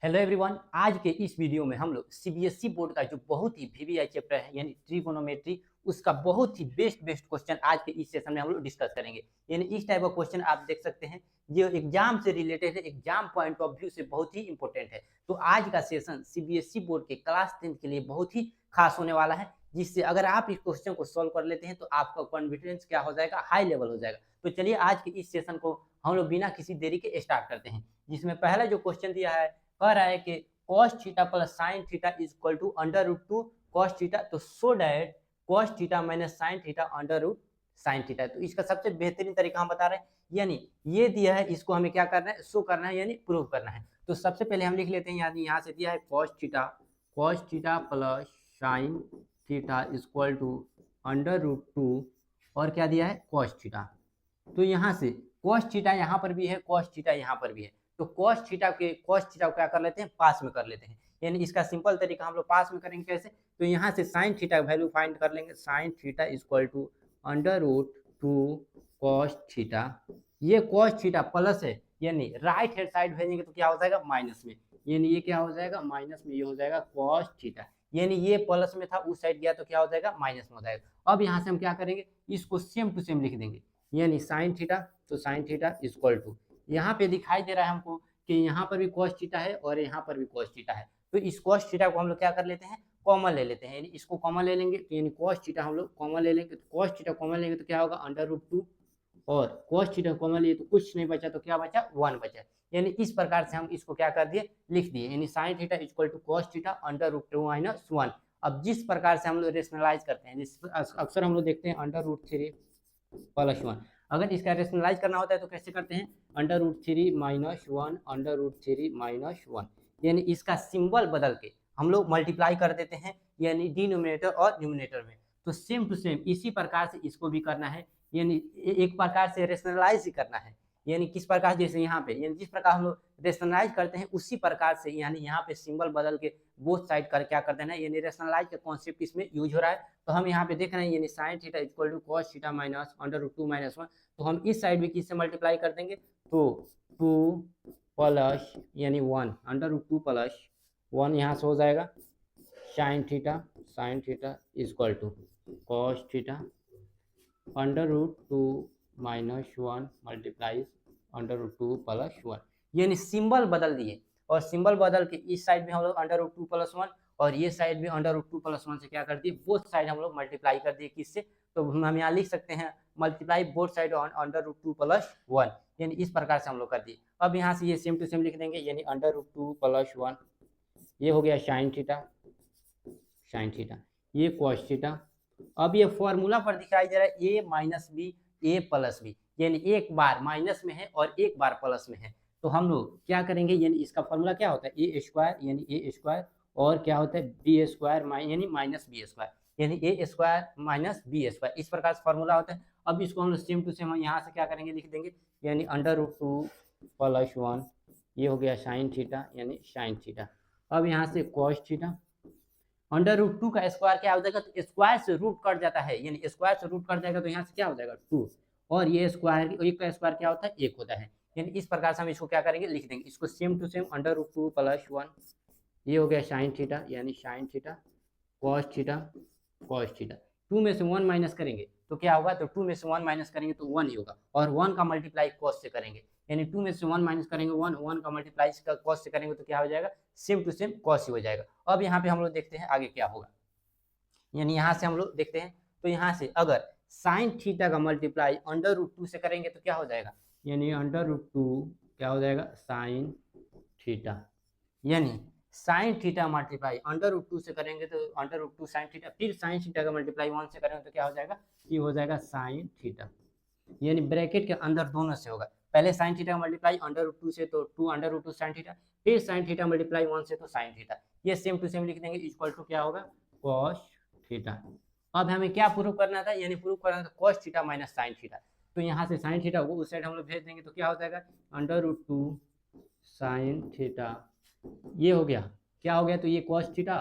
Hello everyone, आज के इस वीडियो में हम लोग सीबीएसई बोर्ड का जो बहुत ही वीवीआई चैप्टर है यानी ट्रिगोनोमेट्री, उसका बहुत ही बेस्ट क्वेश्चन आज के इस सेशन में हम लोग डिस्कस करेंगे। यानी इस टाइप का क्वेश्चन आप देख सकते हैं जो एग्जाम से रिलेटेड है, एग्जाम पॉइंट ऑफ व्यू से बहुत ही इंपॉर्टेंट है। तो आज का सेशन सीबीएसई बोर्ड के क्लास 10 के लिए बहुत ही खास होने वाला है, जिससे अगर आप इस क्वेश्चन को सॉल्व कर लेते हैं तो आपका कॉन्फिडेंस क्या हो जाएगा, हाई लेवल हो जाएगा। तो चलिए आज के इस सेशन को हम लोग बिना किसी देरी के स्टार्ट करते हैं, जिसमें पहला जो क्वेश्चन दिया है, कह रहा है कि cos theta plus sin theta is equal to under root two cos theta. तो so that cos theta minus sin theta under root sin theta. तो इसका सबसे बेहतरीन तरीका हम बता रहे हैं, यानी ये दिया है, इसको हमें क्या करना है, शो करना है यानी प्रूव करना है। तो सबसे पहले हम लिख लेते हैं, यानी यहाँ से दिया है cos theta plus sin theta is equal to under root two और क्या दिया है cos थीटा। तो यहाँ से cos थीटा यहाँ पर भी है, cos थीटा यहाँ पर भी है। तो cos थीटा को क्या कर लेते हैं, पास में कर लेते हैं। यानी इसका सिंपल तरीका हम लोग पास में करेंगे कैसे, तो यहाँ से sin थीटा का वैल्यू फाइंड कर लेंगे। sin theta equal to under root two cos theta. ये cos थीटा प्लस है, यानी राइट हैंड साइड भेजेंगे तो क्या हो जाएगा, माइनस में। यानी ये क्या हो जाएगा, माइनस में, ये हो जाएगा cos थीटा। यानी ये प्लस में था, उस साइड गया तो क्या हो जाएगा, माइनस में हो जाएगा। अब यहाँ से हम क्या करेंगे, इसको सेम टू सेम लिख देंगे, यानी sin थीटा। तो sin थीटा इक्वल टू, यहाँ पे दिखाई दे रहा है हमको कि यहाँ पर भी cos थीटा है और यहाँ पर भी cos थीटा है। तो इस cos थीटा को हम लोग क्या कर लेते हैं, कॉमन ले लेते हैं। यानी इसको कॉमन ले लेंगे, तो यानी cos थीटा हम लोग कॉमन ले लेंगे। तो cos थीटा कॉमन लेंगे तो क्या होगा, अंडर रूट टू, और cos थीटा कॉमन लिए तो कुछ नहीं बचा, तो क्या बचा, 1 बचा। यानी इस प्रकार से हम इसको क्या कर दिए, लिख दिए। यानी sin theta equal to cos theta under root two minus 1। अब जिस प्रकार से हम लोग रेशनलाइज करते हैं, अक्सर हम लोग देखते हैं अंडर रूट थ्री प्लस 1। अगर इसका रेशनलाइज करना होता है तो कैसे करते हैं, under root three minus 1, under root three minus 1। यानी इसका सिंबल बदल के हम लोग मल्टीप्लाई कर देते हैं, यानी डिनोमिनेटर और न्यूमिनेटर में। तो सेम टू सेम इसी प्रकार से इसको भी करना है, यानी एक प्रकार से रेशनलाइज ही करना है। यानी किस प्रकार, जैसे यहाँ पे, यानी जिस प्रकार हम लोग रेशनलाइज करते हैं उसी प्रकार से, यानी यहाँ पे सिंबल बदल के बोथ साइड कर क्या कर देना है, यानी रेशनलाइज का कॉन्सेप्ट इसमें यूज हो रहा है। तो हम यहाँ पे देख रहे हैं, यानी sin theta equal to cos theta minus under root two minus 1। तो हम इस साइड भी किससे मल्टीप्लाई कर देंगे, तो 2 प्लस यानी 1 अंडर रूट टू प्लस 1 यहाँ से हो जाएगा sin theta equal to cos theta under root two minus 1 multiply under root two plus 1। यानी सिंबल बदल दिए, और सिंबल बदल के इस साइड में हम लोग अंडर रूट टू प्लस 1 और ये साइड भी अंडर रूट टू प्लस 1 से क्या कर दिए, बोथ साइड हम लोग मल्टीप्लाई कर दिए किससे, तो हम यहाँ लिख सकते हैं multiply both side on under root two plus 1। यानी इस प्रकार से हम लोग कर दिए। अब यहाँ से ये सेम टू सेम लिख देंगे, यानी अंडर रूट टू प्लस 1, ये हो गया sin थीटा, ये cos थीटा। अब ये फॉर्मूला पर दिखाई दे रहा है a minus B A plus B, यानी एक बार माइनस में है और एक बार प्लस में है। तो हम लोग क्या करेंगे, यानी इसका फॉर्मूला क्या होता है, ए स्क्वायर, यानी ए स्क्वायर, और क्या होता है बी स्क्वायर यानी माइनस बी स्क्वायर, यानी ए स्क्वायर माइनस बी स्क्वायर। इस प्रकार से फॉर्मूला होता है। अब इसको हम लोग सेम टू सेम यहाँ से क्या करेंगे, लिख देंगे, यानी अंडर रूट टू प्लस 1, ये हो गया sin थीटा, यानी sin थीटा। अब यहाँ से cos theta, under root two का स्क्वायर क्या हो जाएगा, तो स्क्वायर से रूट कट जाता है, यानी स्क्वायर से रूट कट जाएगा तो यहाँ से क्या हो जाएगा 2, और ये स्क्वायर, एक का स्क्वायर क्या होता है, 1 होता है। यानी इस प्रकार से हम इसको क्या करेंगे, लिख देंगे, इसको same to same under root two plus 1, ये हो गया sin थीटा, यानी sin थीटा cos थीटा। 2 में से 1 माइनस करेंगे तो क्या होगा, तो 2 में से 1 माइनस करेंगे तो 1 ही होगा, और 1 का मल्टीप्लाई cos से करेंगे, यानी 2 में से 1 माइनस करेंगे 1 का मल्टीप्लाई cos से करेंगे तो क्या हो जाएगा, सेम टू सेम cos ही हो जाएगा। अब यहाँ पे हम लोग देखते हैं आगे क्या होगा। यानी यहाँ से हम लोग देखते हैं, तो यहाँ से अगर sin थीटा का मल्टीप्लाई अंडर रूट टू से करेंगे तो क्या हो जाएगा, यानी अंडर रूट टू क्या हो जाएगा, sin थीटा, यानी sin theta multiply under root two से करेंगे तो under root two sin theta, फिर sin थीटा का मल्टीप्लाई 1 से करेंगे तो क्या हो जाएगा, ये हो जाएगा sin थीटा। यानी ब्रैकेट के अंदर दोनों से होगा, पहले sin थीटा का मल्टीप्लाई अंडर रूट टू से तो 2 under root two sin theta, फिर sin थीटा मल्टीप्लाई 1 से तो sin थीटा। ये सेम टू सेम लिख देंगे, इक्वल टू क्या होगा, cos थीटा। अब हमें क्या प्रूव करना था, यानी प्रूव करना था cos theta minus sin theta. तो यहाँ से sin थीटा को उस साइड हम लोग भेज देंगे तो क्या हो जाएगा, under root two sin theta, ये हो गया, क्या हो गया, तो ये cos थीटा,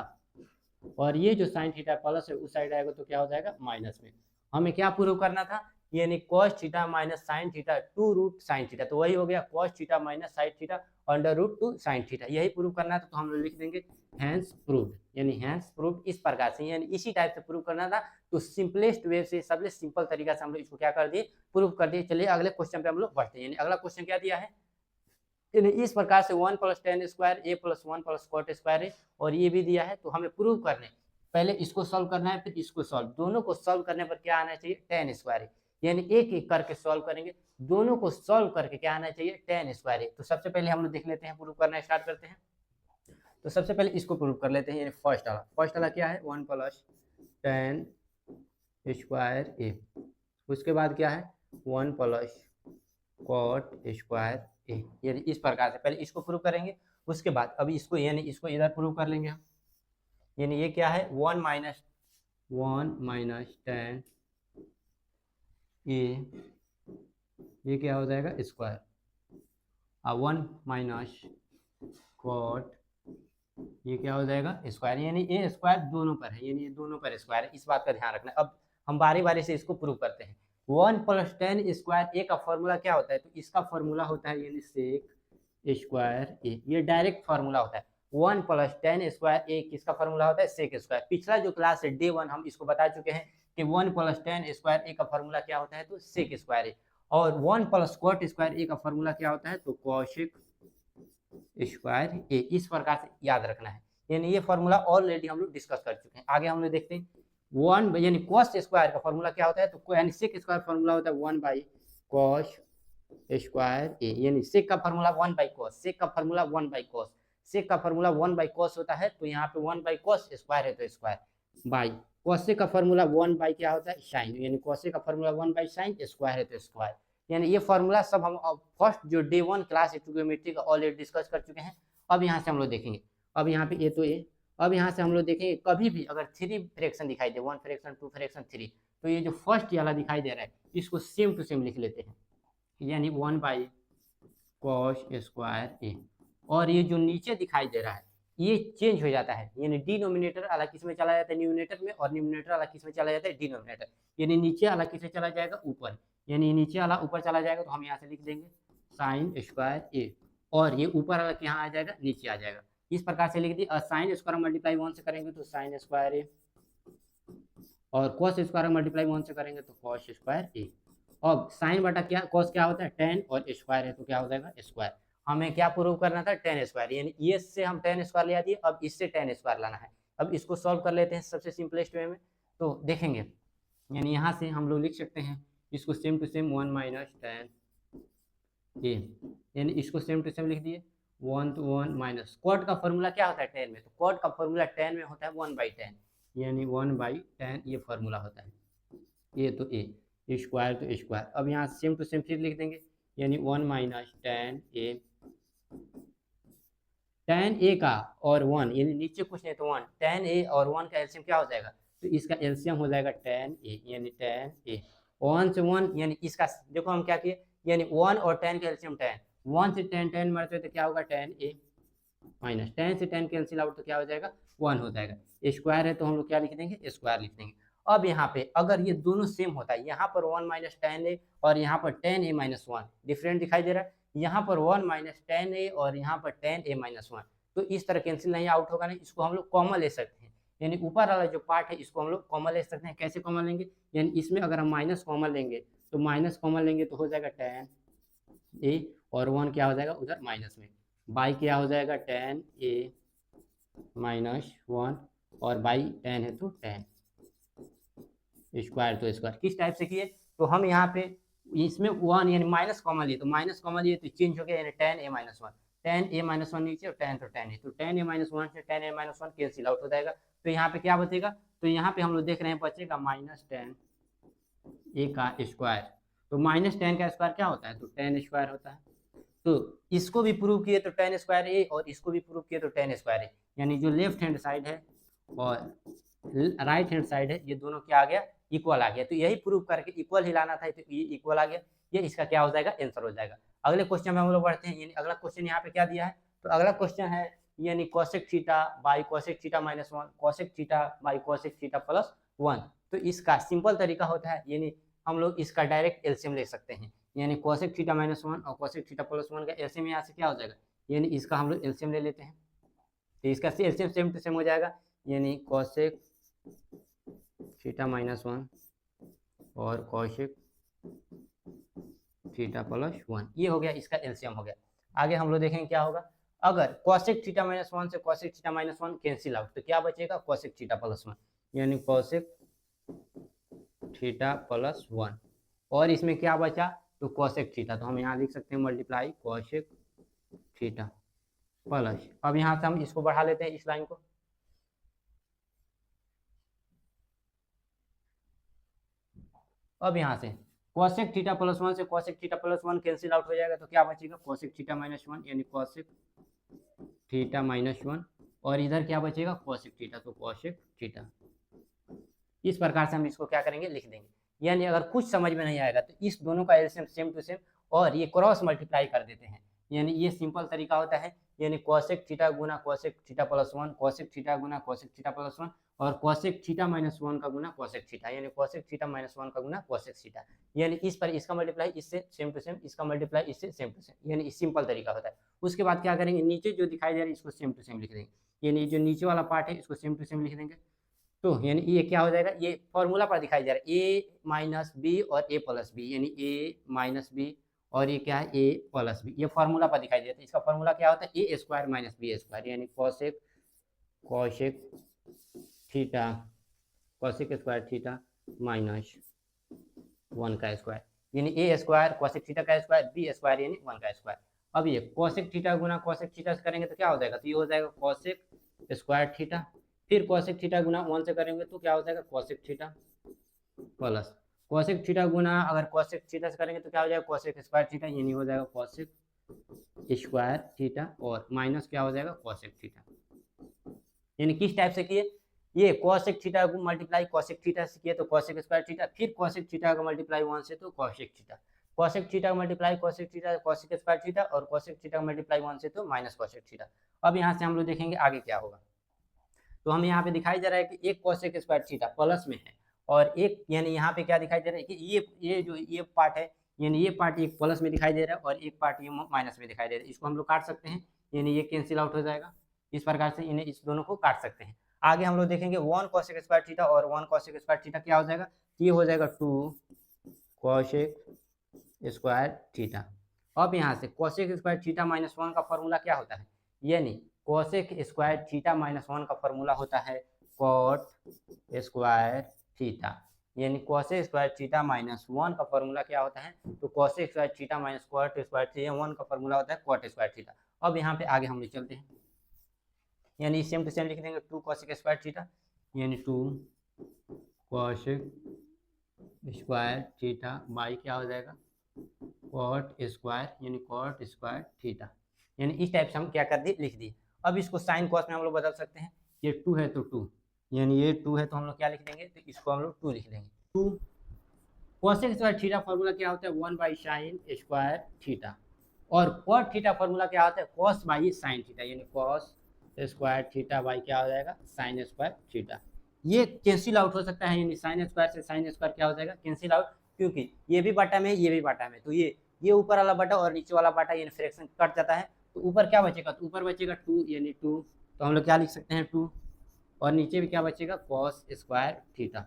और ये जो sin थीटा प्लस है उस साइड आएगा तो क्या हो जाएगा, माइनस में। हमें क्या प्रूव करना था, यानी cos theta minus sine theta two root sine theta, तो वही हो गया cos theta minus sine theta under root two sine theta. यही प्रूव करना था, तो हम लोग लिख देंगे हैंस प्रूव्ड, यानी हैंस प्रूव्ड इस प्रकार से, यानी इसी टाइप से प्रूव करना था। तो सिंपलेस्ट वे से, सबसे सिंपल तरीका से हम लोग इसको क्या कर दिए, प्रूव कर दिए। चलिए अगले क्वेश्चन पे हम लोग बढ़ते हैं। यानी अगला क्वेश्चन क्या दिया है, इस प्रकार से 1 प्लस टेन स्क्वायर ए प्लस 1 प्लस कॉट स्क्वायर है, और ये भी दिया है। तो हमें प्रूव करने पहले इसको सॉल्व करना है, फिर इसको सॉल्व, दोनों को सॉल्व करने पर क्या आना चाहिए, टेन स्क्वायर है। यानी एक एक करके सॉल्व करेंगे, दोनों को सॉल्व करके क्या आना चाहिए, टेन स्क्वायर है। तो सबसे पहले हम लोग देख लेते हैं, प्रूव करना स्टार्ट करते हैं। तो सबसे पहले इसको प्रूव कर लेते हैं। यानी फर्स्ट वाला क्या है, 1 प्लस टेन स्क्वायर ए, उसके बाद क्या है 1 प्लस कॉट स्क्वायर ए। यानी इस प्रकार से पहले इसको प्रूव करेंगे, उसके बाद अभी इसको, यानी इसको इधर प्रूव कर लेंगे हम। यानी ये क्या है 1 माइनस टेन ए, ये क्या हो जाएगा स्क्वायर, 1 माइनस कॉट, ये क्या हो जाएगा स्क्वायर। यानी ए स्क्वायर दोनों पर है, यानी ये दोनों पर स्क्वायर है, इस बात का ध्यान रखना। अब हम बारी बारी से इसको प्रूव करते हैं। 1 प्लस टेन स्क्वायर ए का फॉर्मूला क्या होता है, तो इसका फॉर्मूला होता है यानी सेक स्क्वायर ए, ये डायरेक्ट फॉर्मूला होता है। 1 प्लस टेन स्क्वायर ए किसका फॉर्मूला होता है, सेक स्क्वायर। पिछला जो क्लास है डे 1 हम इसको बता चुके हैं कि 1 प्लस टेन स्क्वायर ए का फॉर्मूला क्या होता है, तो सेक स्क्वायर ए, और 1 प्लस कॉट स्क्वायर ए का फॉर्मूला क्या होता है, तो कॉसेक स्क्वायर ए। इस प्रकार से याद रखना है। यानी ये फॉर्मूला ऑलरेडी हम लोग डिस्कस कर चुके हैं। आगे हम लोग देखते हैं 1 यानी कॉस स्क्वायर का फॉर्मूला क्या होता है, तो यानी सेक स्क्वायर फॉर्मूला होता है 1 बाई कॉस स्क्वायर ए। यानी सेक का फॉर्मूला 1 बाई कॉस, सेक का फॉर्मूला 1 बाई कॉस, सेक का फॉर्मूला 1 बाई कॉस होता है। तो यहाँ पे 1 बाई कॉस स्क्वायर है तो स्क्वायर बाई कॉसे का फॉर्मूला 1 बाई क्या होता है साइन, यानी कॉसे का फॉर्मूला 1 बाई साइन स्क्वायर है तो स्क्वायर। यानी ये फॉर्मूला सब हम फर्स्ट जो डे 1 क्लास ट्रिग्नोमेट्री का ऑलरेडी डिस्कस कर चुके हैं। अब यहाँ से हम लोग देखेंगे, अब यहाँ पे ए तो ए, अब यहाँ से हम लोग देखेंगे कभी भी अगर 3 फ्रैक्शन दिखाई दे, 1 फ्रैक्शन 2 फ्रैक्शन 3, तो ये जो फर्स्ट वाला दिखाई दे रहा है इसको सेम टू सेम लिख लेते हैं, यानी 1 बाई कॉस स्क्वायर ए। और ये जो नीचे दिखाई दे रहा है ये चेंज हो जाता है, यानी डिनोमिनेटर अलग किस में चला जाता है न्यूमिनेटर में, और न्यूमिनेटर अलग किस में चला जाता है डिनोमिनेटर। यानी नीचे अलग किस में चला जाएगा ऊपर, यानी नीचे वाला ऊपर चला जाएगा, तो हम यहाँ से लिख देंगे साइन स्क्वायर ए, और ये ऊपर वाला यहाँ आ जाएगा नीचे आ जाएगा। इस प्रकार से लिख दी। साइन स्क्वायर मल्टीप्लाई 1 से करेंगे तो साइन स्क्वायर ए, और कॉस स्क्वायर मल्टीप्लाई 1 से करेंगे तो कॉस स्क्वायर ए। अब साइन बटा क्या कॉस क्या होता है 10, और स्क्वायर है तो क्या हो जाएगा स्क्वायर। हमें क्या प्रूव करना था 10 स्क्वायर, यानी ये से हम 10 स्क्वायर ले आती, अब इससे 10 स्क्वायर लाना है। अब इसको सॉल्व कर लेते हैं सबसे सिंपलेस्ट वे में। तो देखेंगे यानी यहाँ से हम लोग लिख सकते हैं इसको same to same 1 minus tan A, यानी इसको सेम टू सेम लिख दिए 1 to 1 माइनस कॉट का फॉर्मूला क्या होता है 10 में, तो कॉट का फॉर्मूला 10 में होता है 1/10, यानी 1/10 ये फॉर्मूला होता है। ए तो ए स्क्वायर तो स्क्वायर। अब यहाँ सेम टू सेम फिर लिख देंगे, यानी 1 माइनस टेन ए, टेन ए का और 1 यानी नीचे कुछ नहीं तो 1, टेन ए और 1 का एलसीएम क्या हो जाएगा, तो इसका एलसीएम हो जाएगा टेन ए, यानी टेन ए 1 से 1, यानी इसका देखो हम क्या किए, यानी 1 और 10 का एलसीएम 10, 1 से 10 10 मरते तो क्या होगा 10 ए, माइनस 10 से 10 कैंसिल आउट तो क्या हो जाएगा 1 हो जाएगा। स्क्वायर है तो हम लोग क्या लिख देंगे स्क्वायर लिख देंगे। अब यहाँ पे अगर ये दोनों सेम होता है, यहाँ पर 1 माइनस टेन ए और यहाँ पर 10 ए माइनस 1 डिफरेंट दिखाई दे रहा है, यहाँ पर 1 माइनस टेन ए और यहाँ पर 10 ए माइनस 1, तो इस तरह कैंसिल नहीं आउट होगा नहीं, इसको हम लोग कॉमन ले सकते हैं। यानी ऊपर वाला जो पार्ट है इसको हम लोग कॉमन ले सकते हैं। कैसे कॉमन लेंगे, यानी इसमें अगर हम माइनस कॉमन लेंगे तो माइनस कॉमन लेंगे तो हो जाएगा 10 ए और 1 क्या हो जाएगा उधर माइनस में, बाई क्या हो जाएगा 10 ए माइनस 1 और बाई 10 है तो 10 स्क्वायर तो स्क्वायर। किस टाइप से किए, तो हम यहाँ पे इसमें 1 यानी माइनस कॉमन लिए, तो माइनस कॉमन लिए तो चेंज हो गया, यानी 10 ए माइनस 1, 10 ए माइनस 1 नीचे और 10 तो 10 है, तो 10 ए माइनस 1 से 10 ए माइनस 1 कैंसिल आउट हो जाएगा। तो यहाँ पे क्या बचेगा, तो यहाँ पे हम लोग देख रहे हैं बचेगा माइनस 10 ए का स्क्वायर, तो माइनस 10 का स्क्वायर क्या होता है, तो 10 स्क्वायर होता है। तो इसको भी प्रूव किए तो 10 स्क्वायर ए और इसको भी प्रूव किए तो 10 स्क्वायर ए, यानी जो लेफ्ट हैंड साइड है और राइट हैंड साइड है ये दोनों क्या आ गया इक्वल आ गया। तो यही प्रूव करके इक्वल ही लाना था, तो ये इक्वल आ गया, ये इसका क्या हो जाएगा आंसर हो जाएगा। अगले क्वेश्चन में हम लोग बढ़ते हैं। यानी अगला क्वेश्चन यहाँ पे क्या दिया है, तो अगला क्वेश्चन है यानी cosec theta by cosec theta -1 cosec theta by cosec theta +1। तो इसका सिंपल तरीका होता है, यानी हम लोग इसका डायरेक्ट एलसीएम ले सकते हैं, यानी कोसेक थीटा माइनस 1 और कोसेक थीटा प्लस 1 का एलसीएम यहाँ से क्या हो जाएगा, यानी इसका हम लोग एलसीएम ले लेते हैं, तो इसका एलसीएम सेम टू सेम हो जाएगा, यानी कोसेक थीटा माइनस 1 और कोसेक थीटा प्लस 1, ये हो गया, इसका एलसीएम हो गया। आगे हम लोग देखेंगे क्या होगा, अगर कोसेक थीटा माइनस 1 से cosec theta minus 1 cancel out, तो क्या बचेगा, कोसेक थीटा प्लस 1, यानी कोसेक थीटा प्लस 1, और इसमें क्या बचा, तो कोसेक थीटा, तो हम यहाँ लिख सकते हैं मल्टीप्लाई कोसेक थीटा प्लस, अब यहाँ से हम इसको बढ़ा लेते हैं इस लाइन को, अब यहाँ से कोसेक थीटा प्लस 1 से cosec theta plus 1 cancel out हो जाएगा, तो क्या बचेगा, कोसेक थीटा माइनस 1, यानी कोसेक थीटा माइनस 1, और इधर क्या बचेगा, कोसेक थीटा, तो कोसेक थीटा। इस प्रकार से हम इसको क्या करेंगे, लिख देंगे। यानी अगर कुछ समझ में नहीं आएगा तो इस दोनों का एलसीएम सेम टू सेम और ये क्रॉस मल्टीप्लाई कर देते हैं, यानी ये सिंपल तरीका होता है, यानी कोसेक थीटा गुना cosec theta plus 1, cosec theta गुना कोसेक थीटा प्लस 1, और कोसेक थीटा माइनस 1 का गुना कोसेक थीटा, यानी कोसेक थीटा माइनस 1 का गुना कोसेक थीटा, यानी इस पर इसका मल्टीप्लाई इससे सेम टू सेम, इसका मल्टीप्लाई इससे सेम टू सेम, यानी सिंपल तरीका होता है। उसके बाद क्या करेंगे, नीचे जो दिखाई दे रहा है इसको सेम टू सेम लिख देंगे, यानी जो नीचे वाला पार्ट है इसको सेम टू सेम लिख देंगे, तो यानी ये क्या हो जाएगा, ये फॉर्मूला पर दिखाई दे रहा है ए माइनस बी और ए प्लस बी, यानी ए माइनस बी और ये क्या है ए प्लस बी, ये फॉर्मूला पर दिखाई देता है। इसका फॉर्मूला क्या होता है, ए स्क्वायर माइनस बी स्क्वायर, यानी cosec theta cosec square theta minus 1 का स्क्वायर, यानी ए स्क्वायर कोसेक थीटा का स्क्वायर, बी स्क्वायर यानी 1 का स्क्वायर। अब ये कोसेक थीटा गुना कोसेक थीटा से करेंगे तो क्या हो जाएगा, तो ये हो जाएगा कोसेक स्क्वायर थीटा, फिर कोसेक थीटा गुना 1 से करेंगे तो क्या हो जाएगा, cosec theta plus cosec theta गुना अगर कोसेक थीटा से करेंगे तो क्या हो जाएगा, कोसेक स्क्वायर थीटा, यानी हो जाएगा कोसेक स्क्वायर थीटा, और माइनस क्या हो जाएगा, कोसेक थीटा। यानी किस टाइप से किए, ये कोसेक थीटा को मल्टीप्लाई कोसेक थीटा से किए तो कोसेक स्क्वायर थीटा, फिर कोसेक थीटा का मल्टीप्लाई 1 से तो कोसेक थीटा, कोसेक थीटा का multiply cosec theta cosec square theta, और कोसेक थीटा का मल्टीप्लाई 1 से तो माइनस कोसेक थीटा। अब यहाँ से हम लोग देखेंगे आगे क्या होगा, तो हमें यहाँ पे दिखाई दे रहा है कि एक कोसेक स्क्वायर थीटा प्लस में है, और एक यानी यहाँ पे क्या दिखाई दे रहा है कि ये जो ये पार्ट है, यानी ये पार्ट एक प्लस में दिखाई दे रहा है और एक पार्ट ये माइनस में दिखाई दे रहा है, इसको हम लोग काट सकते हैं, यानी ये कैंसिल आउट हो जाएगा, इस प्रकार से इन्हें इस दोनों को काट सकते हैं। आगे हम लोग देखेंगे 1 कोसेक स्क्वायर थीटा और 1 कोसेक स्क्वायर थीटा क्या हो जाएगा, ये हो जाएगा 2 कोसेक स्क्वायर थीटा। अब यहाँ से कोसेक स्क्वायर थीटा माइनस 1 का फॉर्मूला क्या होता है, यानी कोसेक स्क्वायर थीटा माइनस 1 का फॉर्मूला होता है कॉट स्क्वायर थीटा, यानी कोसेक स्क्वायर थीटा माइनस 1 का फॉर्मूला क्या होता है, तो cosec square theta minus cot square theta 1 का फॉर्मूला होता है कॉट स्क्वायर थीटा। अब यहाँ पे आगे हम लोग चलते हैं, यानी सेम टू सेम लिख देंगे 2 कोसेक स्क्वायर थीटा, यानी 2 कोसेक स्क्वायर थीटा बाई क्या हो जाएगा, कॉट स्क्वायर, यानी कॉट स्क्वायर थीटा, यानी इस टाइप से हम क्या कर दिए, लिख दिए। अब इसको साइन कॉस में हम लोग बदल सकते हैं, ये 2 है तो 2, यानी ये 2 है तो हम लोग क्या लिख देंगे, तो इसको हम लोग 2 लिख देंगे। 2 कोसेक स्क्वायर थीटा फॉर्मूला क्या होता है, 1 बाई साइन स्क्वायर थीटा, और कॉट थीटा फॉर्मूला क्या होता है, कॉस बाई साइन थीटा, यानी कॉस स्क्वायर थीटा बाई क्या हो जाएगा, साइन स्क्वायर थीटा। ये कैंसिल आउट हो सकता है, यानी साइन स्क्वायर से साइन स्क्वायर क्या हो जाएगा, कैंसिल आउट, क्योंकि ये भी बाटा में ये भी बाटा में, तो ये ऊपर वाला बाटा और नीचे वाला बाटा यानी फ्रैक्शन कट जाता है, तो ऊपर क्या बचेगा, तो ऊपर बचेगा 2, यानी 2, तो हम लोग क्या लिख सकते हैं 2, और नीचे भी क्या बचेगा, कॉस स्क्वायर थीटा,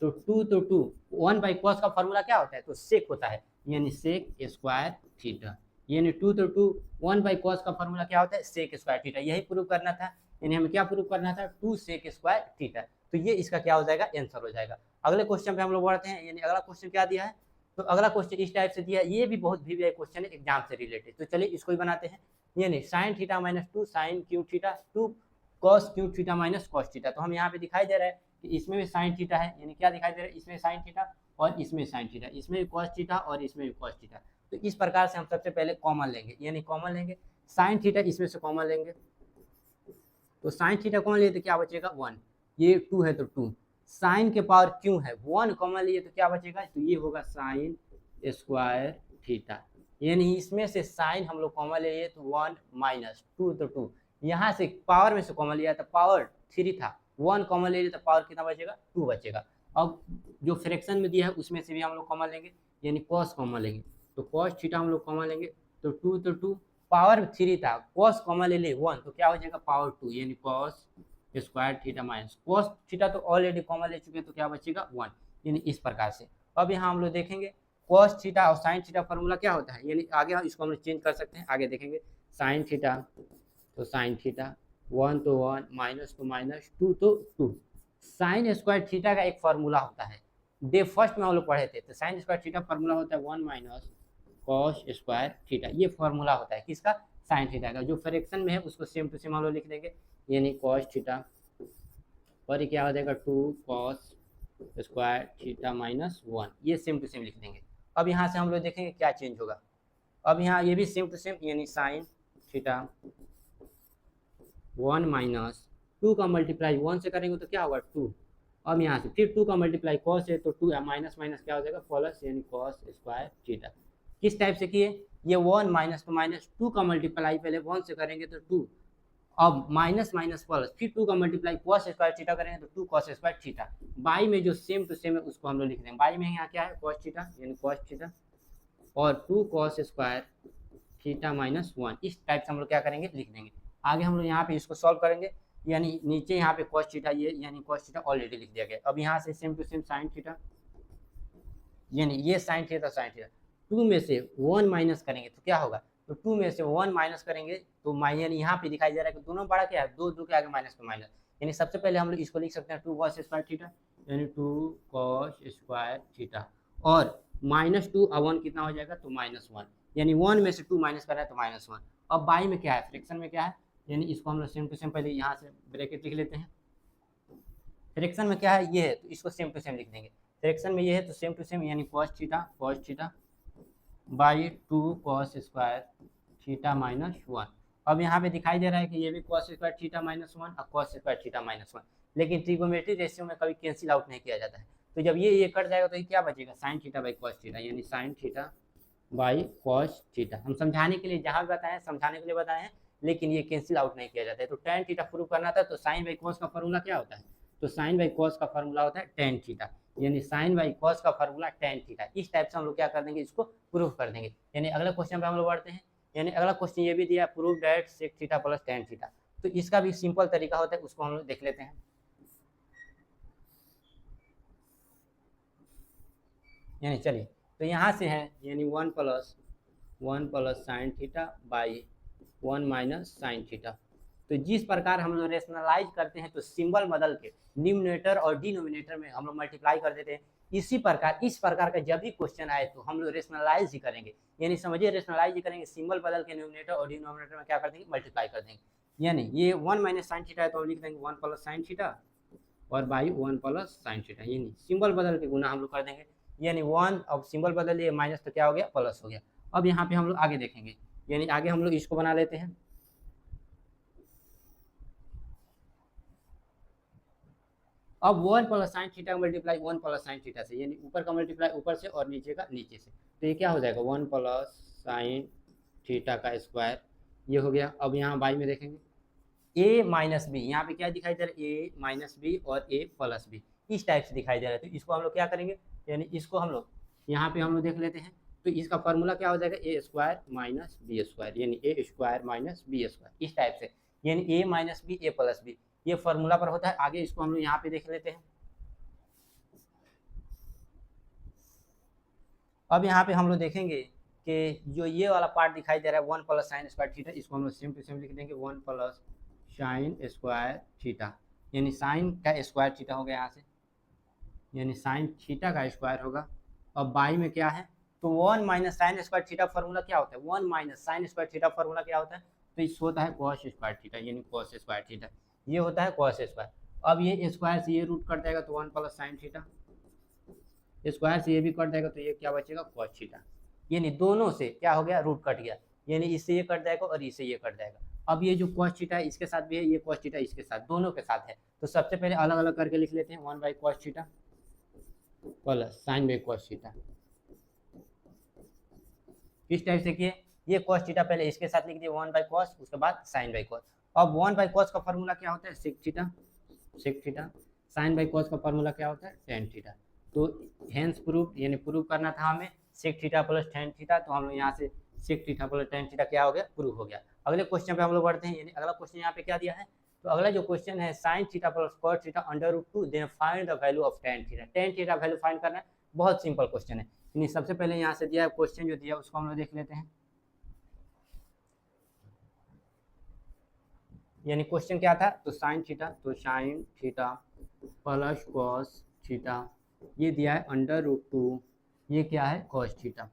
तो 2 1 बाई कॉस का फॉर्मूला क्या होता है, तो सेक होता है, यानी सेक स्क्वायर थीटा, यानी 2 1 बाई कॉस का फॉर्मूला क्या होता है, सेक स्क्वायर थीटा, यही प्रूव करना था, यानी हमें क्या प्रूव करना था, 2 सेक स्क्वायर थीटा, तो ये इसका क्या हो जाएगा, आंसर हो जाएगा। अगले क्वेश्चन पे हम लोग बढ़ते हैं, यानी अगला क्वेश्चन क्या दिया है, तो अगला क्वेश्चन इस टाइप से दिया है, ये भी बहुत वीवीआई क्वेश्चन है एग्जाम से रिलेटेड, तो चलिए इसको ही बनाते हैं, यानी sine theta minus 2 sine cube theta 2 cos cube theta minus cos theta, तो हम यहाँ पे दिखाई दे रहा है कि इसमें भी साइन थीटा है, यानी क्या दिखाई दे रहा है, इसमें साइन थीटा और इसमें साइन थीटा, इसमें भी कॉस थीटा और इसमें भी कॉस थीटा, तो इस प्रकार से हम सबसे पहले कॉमन लेंगे, यानी कॉमन लेंगे साइन थीटा, इसमें से कॉमन लेंगे, तो साइन थीटा कॉमन लिए तो क्या बचेगा 1, ये 2 है तो 2, साइन के पावर क्यों है 1 कॉमन लिए तो क्या बचेगा, तो ये होगा साइन स्क्वायर थीटा, यानी इसमें से साइन हम लोग कॉमन ले लिए तो 1 माइनस 2 तो 2, यहाँ से पावर में से कॉमन लिया तो पावर 3 था, 1 कॉमन ले लिए तो पावर कितना बचेगा 2 बचेगा, अब जो फ्रैक्शन में दिया है उसमें से भी हम लोग कॉमन लेंगे, यानी कॉस कॉमन लेंगे, तो कॉस थीटा हम लोग कॉमन लेंगे, तो 2 पावर 3 था, कॉस कॉमन ले ले 1, तो क्या हो जाएगा पावर 2, यानी cos square theta minus cos theta तो ऑलरेडी कॉमन ले चुके हैं, तो क्या बचेगा 1, यानी इस प्रकार से। अब यहाँ हम लोग देखेंगे कॉस थीटा और साइन थीटा फॉर्मूला क्या होता है, यानी आगे इसको हम लोग चेंज कर सकते हैं, आगे देखेंगे साइन थीटा तो साइन थीटा 1 तो 1 माइनस तो माइनस 2 तो 2। साइन स्क्वायर थीटा का एक फार्मूला होता है, डे फर्स्ट में हम लोग पढ़े थे, तो साइन स्क्वायर थीटा फार्मूला होता है 1 माइनस कॉस स्क्वायर थीटा, ये फार्मूला होता है किसका, साइन थीटा का। जो फ्रैक्शन में है उसको सेम टू सेम हम लोग लिख देंगे, यानी कॉस थीटा और ये क्या हो जाएगा 2 कॉस स्क्वायर थीटा माइनस 1, ये सेम टू सेम लिख देंगे। अब यहाँ से हम लोग देखेंगे क्या चेंज होगा, अब यहाँ ये भी सेम टू सेम, यानी साइन थीटा 1 माइनस 2 का मल्टीप्लाई 1 से करेंगे तो क्या होगा 2, अब यहाँ से फिर 2 का मल्टीप्लाई कॉस है तो 2 माइनस माइनस क्या हो जाएगा प्लस, यानी कॉस स्क्वायर थीटा। किस टाइप से किए, ये 1 माइनस तो माइनस 2 का मल्टीप्लाई पहले 1 से करेंगे तो 2, अब माइनस माइनस प्लस फिर 2 का मल्टीप्लाई कॉस स्क्वायर थीटा करेंगे तो 2 कॉस स्क्वायर थीटा। बाई में जो सेम टू सेम है उसको हम लोग लिख देंगे, बाई में यहाँ क्या है कॉस थीटा, यानी कॉस थीटा और 2 कॉस स्क्वायर थीटा माइनस 1, इस टाइप से हम लोग क्या करेंगे लिख देंगे। आगे हम लोग यहाँ पे इसको सॉल्व करेंगे, यानी नीचे यहाँ पे कॉस थीटा ये यानी कॉस थीटा ऑलरेडी लिख दिया गया। अब यहाँ से same to same sine theta, यानी ये साइन थीटा 2 में से 1 माइनस करेंगे तो क्या होगा, तो 2 में से 1 माइनस करेंगे तो यानी यहाँ पे दिखाई दे रहा है कि दोनों बड़ा क्या है, 2 के आगे माइनस तो माइनस, यानी सबसे पहले हम लोग इसको लिख सकते हैं 2 कॉस स्क्वायर थीटा, यानी 2 कॉस स्क्वायर थीटा और माइनस 2 और 1 कितना हो जाएगा तो -1, यानी 1 में से 2 माइनस कर रहा है तो -1। अब बाई में क्या है, फ्रैक्शन में क्या है, यानी इसको हम लोग सेम टू सेम पहले यहाँ से ब्रैकेट लिख लेते हैं, फ्रैक्शन में क्या है ये है तो इसको सेम टू सेम लिख देंगे, फ्रैक्शन में ये है तो सेम टू सेम, यानी cos theta by 2 cos square theta minus 1। अब यहाँ पे दिखाई दे रहा है कि ये भी कॉस स्क्वायर थीटा माइनस 1 और कॉस स्क्वायर थीटा माइनस 1, लेकिन ट्रिगोनोमेट्री रेशियो में कभी कैंसिल आउट नहीं किया जाता है, तो जब ये कट जाएगा तो ये क्या बचेगा sine theta by cos theta, यानी sine theta by cos theta. हम समझाने के लिए जहाँ भी बताएं समझाने के लिए बताए हैं, लेकिन ये कैंसिल आउट नहीं किया जाता है। तो टेन थीटा प्रूव करना था तो साइन बाई कॉस का फॉर्मूला क्या होता है, तो साइन बाई कॉस का फॉर्मूला होता है टेन थीटा, यानी साइन बाई कॉस का फॉर्मूला टेन थीटा। इस टाइप से हम लोग क्या कर देंगे इसको प्रूव कर देंगे। यानी अगला क्वेश्चन पे हम लोग बढ़ते हैं, यानी अगला क्वेश्चन ये भी दिया prove that sec theta plus tan theta, तो इसका भी सिंपल तरीका होता है, उसको हम लोग देख लेते हैं। यानी चलिए तो यहाँ से है, यानी 1 plus sign theta by 1 minus sine theta. तो जिस प्रकार हम लोग रेशनलाइज करते हैं तो सिंबल बदल के न्यूमिनेटर और डिनोमिनेटर में हम लोग मल्टीप्लाई कर देते हैं, इसी प्रकार इस प्रकार का जब भी क्वेश्चन आए तो हम लोग रेशनलाइज ही करेंगे। यानी समझिए रेशनलाइज ही करेंगे, सिंबल बदल के न्यूमिनेटर और डिनोमिनेटर में क्या कर देंगे मल्टीप्लाई कर देंगे। यानी ये 1 माइनस साइन थीटा है तो हम लिख देंगे 1 प्लस साइन थीटा और बाई 1 प्लस साइन थीटा, यानी सिंबल बदल के गुना हम लोग कर देंगे। यानी 1 अब सिंबल बदल लिए माइनस तो क्या हो गया प्लस हो गया। अब यहाँ पे हम लोग आगे देखेंगे, यानी आगे हम लोग इसको बना लेते हैं। अब 1 plus sine theta multiply 1 plus sine theta से, यानी ऊपर का मल्टीप्लाई ऊपर से और नीचे का नीचे से, तो ये क्या हो जाएगा 1 प्लस साइन थीटा का स्क्वायर, ये हो गया। अब यहाँ बाई में देखेंगे a माइनस बी, यहाँ पे क्या दिखाई दे रहा है a माइनस बी और a प्लस बी, इस टाइप से दिखाई दे रहा है। तो इसको हम लोग क्या करेंगे, यानी इसको हम लोग यहाँ पे हम लोग देख लेते हैं, तो इसका फॉर्मूला क्या हो जाएगा ए स्क्वायर माइनस बी स्क्वायर, यानी ए स्क्वायर माइनस बी स्क्वायर, इस टाइप से, यानी ए minus B A plus B, ये फॉर्मूला पर होता है। आगे इसको हम लोग यहाँ पे देख लेते हैं। अब यहाँ पे हम लोग देखेंगे कि जो ये वाला पार्ट दिखाई दे रहा है 1 प्लस साइन स्क्वायर थीटा, इसको हम लोग सेम टू सेम लिख देंगे 1 प्लस साइन स्क्वायर थीटा, यानी साइन का स्क्वायर थीटा हो गया यहाँ से, यानी साइन थीटा का स्क्वायर होगा। अब बाई में क्या है, तो 1 minus sine square theta formula क्या होता है, 1 minus sine square theta formula क्या होता है, तो इस होता है कॉस स्क्वायर थीटा, यानी कॉस स्क्वायर थीटा, ये होता है कॉस स्क्वायर। अब ये स्क्वायर से ये रूट कट जाएगा तो 1 प्लस साइन थीटा, स्क्वायर से ये भी कट जाएगा तो ये क्या बचेगा कॉस थीटा, यानी दोनों से क्या हो गया रूट कट गया, यानी इससे ये कट जाएगा और इससे ये कट जाएगा। अब ये जो कॉस थीटा है इसके साथ भी है, ये कॉस थीटा इसके साथ, दोनों के साथ है, तो सबसे पहले अलग अलग करके लिख लेते हैं 1 by cos theta plus sign by cos theta. किस टाइप से किए, ये कॉस थीटा पहले इसके साथ लिख दिए 1 बाई कॉस, उसके बाद साइन बाई कॉस। अब 1 बाई कॉस का फॉर्मूला क्या होता है sec theta, sine by cos का फॉर्मूला क्या होता है, टेन थीटा। तो हेंस प्रूफ, यानी प्रूव करना था हमें sec theta plus tan theta, तो हम लोग यहाँ से sec theta plus tan theta क्या हो गया, प्रूव हो गया। अगले क्वेश्चन पे हम लोग बढ़ते हैं, यानी अगला क्वेश्चन यहाँ पे क्या दिया है, तो अगला जो क्वेश्चन है sine theta plus cos theta under root two, then find the value of tan theta. Tan theta value find करना है, बहुत सिंपल क्वेश्चन है। यानी सबसे पहले यहाँ से दिया है क्वेश्चन, जो दिया उसको हम लोग देख लेते हैं। यानी क्वेश्चन क्या था, तो साइन थीटा, तो sign theta plus cos theta, ये दिया है अंडर रूट टू, ये क्या है, कॉस थीटा।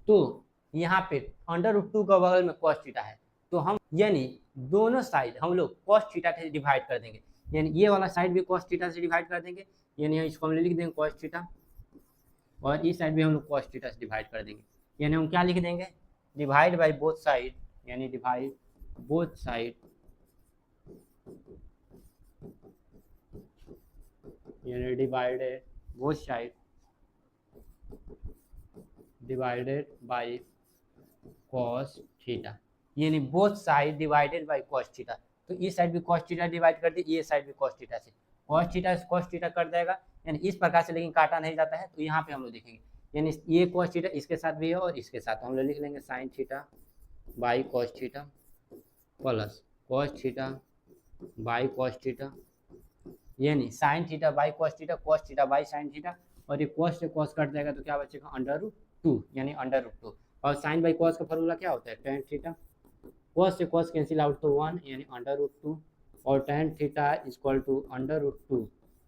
तो यहाँ पे अंडर रूट टू का बगल में कॉस थीटा है, तो हम यानी दोनों साइड हम लोग कॉस थीटा से डिवाइड कर देंगे, यानी ये वाला साइड भी कॉस थीटा से डिवाइड कर देंगे, यानी इसको हम लिख देंगे कॉस थीटा, और इस साइड भी हम लोग कॉस थीटा से डिवाइड कर देंगे। यानी हम क्या लिख देंगे, डिवाइड बाई बोथ साइड, यानी डिवाइड बोथ साइड, यानी divided both side divided by cos theta, यानी both side divided by cos theta. तो इस साइड भी कॉस थीटा डिवाइड कर दी, ये साइड भी कॉस थीटा से कॉस थीटा कर देगा, यानी इस प्रकार से, लेकिन काटा नहीं जाता है। तो यहाँ पे हम लोग देखेंगे, यानी ये कॉस थीटा इसके साथ भी है और इसके साथ, हम लोग लिख लेंगे sine theta by cos theta plus cos theta by cos theta, यानी sine theta by cos theta by sine theta, और ये कॉस से कॉस कट जाएगा तो क्या बचेगा, अंडर रूट टू, यानी अंडर रूट टू। और साइन बाई कॉस का फॉर्मूला क्या होता है, टेन थीटा, कॉस से कॉस कैंसिल आउट तो वन, यानी अंडर रूट टू, और ten theta equal to under root two,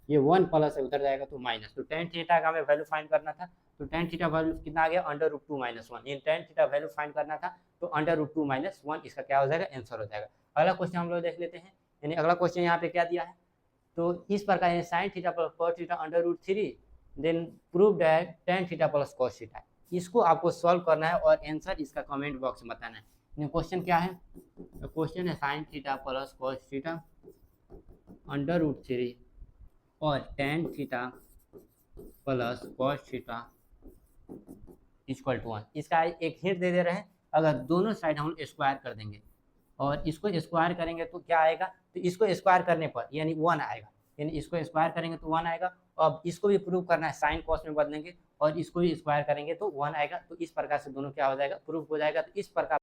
ये वन प्लस है उधर जाएगा तो माइनस। तो टेन थीटा का हमें वैल्यू फाइंड करना था, तो टेन थीटा वैल्यू कितना आ गया, under root two minus one, यानी टेन थीटा वैल्यू फाइंड करना था, तो under root two minus one इसका क्या हो जाएगा, आंसर हो जाएगा। अगला क्वेश्चन हम लोग देख लेते हैं, यानी अगला क्वेश्चन यहाँ पे क्या दिया है, तो इस प्रकार sine theta plus cos theta under root three, then prove that tan theta plus cos theta. इसको आपको सॉल्व करना है और आंसर इसका कमेंट बॉक्स में बताना है। क्वेश्चन क्या है, तो क्वेश्चन है sine theta plus cos theta under root three और ten theta plus cos theta equal to one. इसका एक हिंट दे रहे हैं, अगर दोनों साइड हम स्क्वायर कर देंगे और इसको स्क्वायर करेंगे तो क्या आएगा, तो इसको स्क्वायर करने पर यानी वन आएगा, यानी इसको स्क्वायर करेंगे तो वन आएगा। अब इसको भी प्रूव करना है, साइन कॉस में बदलेंगे और इसको भी स्क्वायर करेंगे तो वन आएगा। तो इस प्रकार से दोनों क्या हो जाएगा, प्रूफ हो जाएगा। तो इस प्रकार